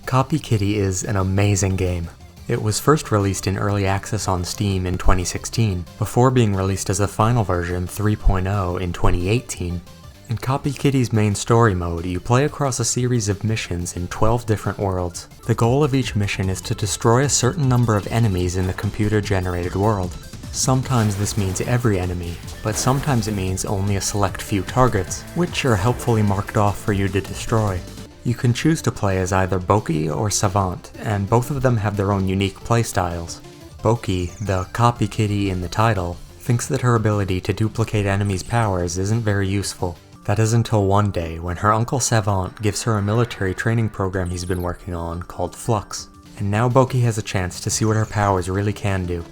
Copy Kitty is an amazing game. It was first released in early access on Steam in 2016, before being released as a final version 3.0 in 2018. In Copy Kitty's main story mode, you play across a series of missions in 12 different worlds. The goal of each mission is to destroy a certain number of enemies in the computer-generated world. Sometimes this means every enemy, but sometimes it means only a select few targets, which are helpfully marked off for you to destroy. You can choose to play as either Boki or Savant, and both of them have their own unique playstyles. Boki, the Copy Kitty in the title, thinks that her ability to duplicate enemies' powers isn't very useful. That is until one day when her uncle Savant gives her a military training program he's been working on called Flux, and now Boki has a chance to see what her powers really can do.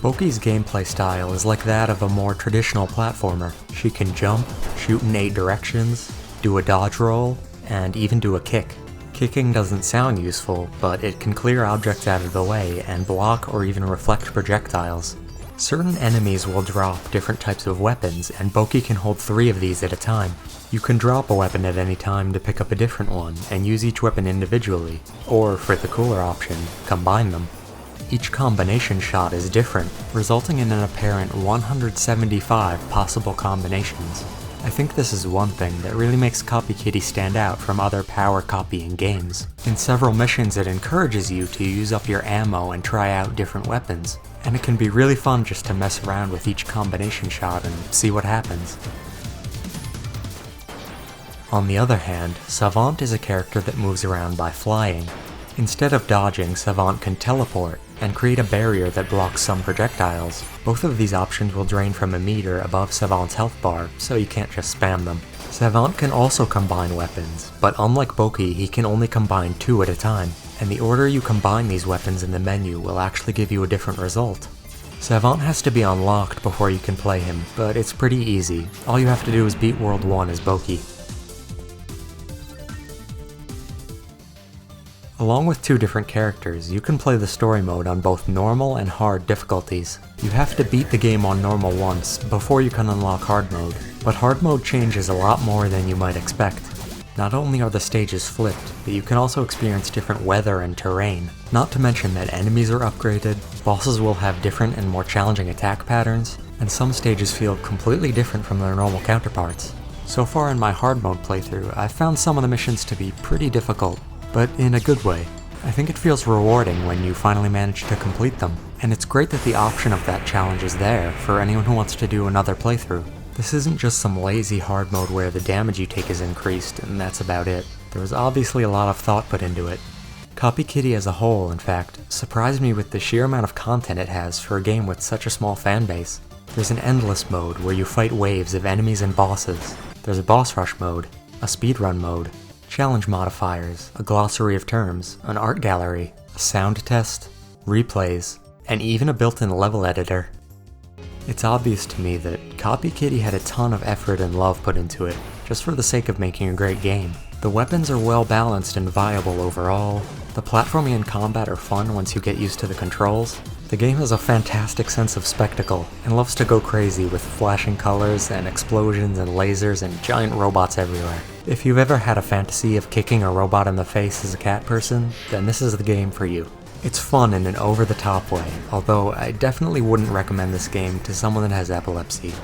Boki's gameplay style is like that of a more traditional platformer. She can jump, shoot in 8 directions, do a dodge roll, and even do a kick. Kicking doesn't sound useful, but it can clear objects out of the way and block or even reflect projectiles. Certain enemies will drop different types of weapons, and Boki can hold 3 of these at a time. You can drop a weapon at any time to pick up a different one, and use each weapon individually, or for the cooler option, combine them. Each combination shot is different, resulting in an apparent 175 possible combinations. I think this is one thing that really makes Copy Kitty stand out from other power copying games. In several missions it encourages you to use up your ammo and try out different weapons, and it can be really fun just to mess around with each combination shot and see what happens. On the other hand, Savant is a character that moves around by flying. Instead of dodging, Savant can teleport and create a barrier that blocks some projectiles. Both of these options will drain from a meter above Savant's health bar, so you can't just spam them. Savant can also combine weapons, but unlike Boki, he can only combine 2 at a time, and the order you combine these weapons in the menu will actually give you a different result. Savant has to be unlocked before you can play him, but it's pretty easy. All you have to do is beat World 1 as Boki. Along with 2 different characters, you can play the story mode on both normal and hard difficulties. You have to beat the game on normal once before you can unlock hard mode, but hard mode changes a lot more than you might expect. Not only are the stages flipped, but you can also experience different weather and terrain. Not to mention that enemies are upgraded, bosses will have different and more challenging attack patterns, and some stages feel completely different from their normal counterparts. So far in my hard mode playthrough, I've found some of the missions to be pretty difficult, but in a good way. I think it feels rewarding when you finally manage to complete them, and it's great that the option of that challenge is there for anyone who wants to do another playthrough. This isn't just some lazy hard mode where the damage you take is increased and that's about it. There was obviously a lot of thought put into it. Copy Kitty as a whole, in fact, surprised me with the sheer amount of content it has for a game with such a small fanbase. There's an endless mode where you fight waves of enemies and bosses. There's a boss rush mode, a speedrun mode, challenge modifiers, a glossary of terms, an art gallery, a sound test, replays, and even a built-in level editor. It's obvious to me that Copy Kitty had a ton of effort and love put into it, just for the sake of making a great game. The weapons are well balanced and viable overall, the platforming and combat are fun once you get used to the controls, the game has a fantastic sense of spectacle, and loves to go crazy with flashing colors and explosions and lasers and giant robots everywhere. If you've ever had a fantasy of kicking a robot in the face as a cat person, then this is the game for you. It's fun in an over-the-top way, although I definitely wouldn't recommend this game to someone that has epilepsy.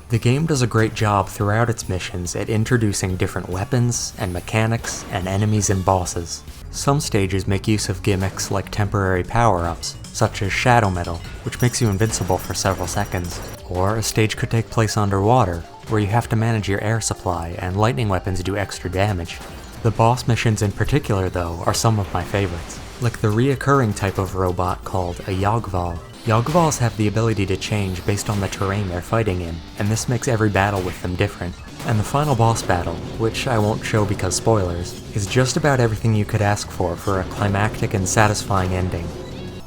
The game does a great job throughout its missions at introducing different weapons and mechanics and enemies and bosses. Some stages make use of gimmicks like temporary power-ups, such as Shadow Metal, which makes you invincible for several seconds. Or a stage could take place underwater, where you have to manage your air supply and lightning weapons do extra damage. The boss missions in particular, though, are some of my favorites, like the reoccurring type of robot called a Yogval. Yogvals have the ability to change based on the terrain they're fighting in, and this makes every battle with them different. And the final boss battle, which I won't show because spoilers, is just about everything you could ask for a climactic and satisfying ending.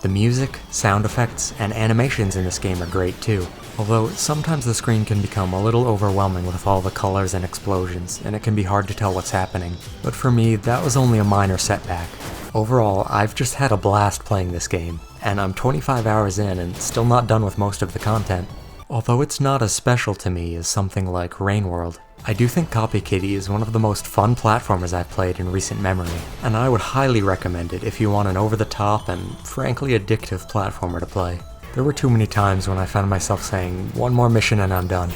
The music, sound effects, and animations in this game are great too, although sometimes the screen can become a little overwhelming with all the colors and explosions, and it can be hard to tell what's happening. But for me, that was only a minor setback. Overall, I've just had a blast playing this game, and I'm 25 hours in and still not done with most of the content. Although it's not as special to me as something like Rain World, I do think Copy Kitty is one of the most fun platformers I've played in recent memory, and I would highly recommend it if you want an over-the-top and frankly addictive platformer to play. There were too many times when I found myself saying, one more mission and I'm done.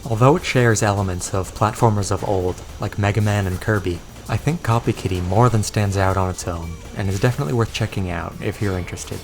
Although it shares elements of platformers of old, like Mega Man and Kirby, I think Copy Kitty more than stands out on its own, and is definitely worth checking out if you're interested.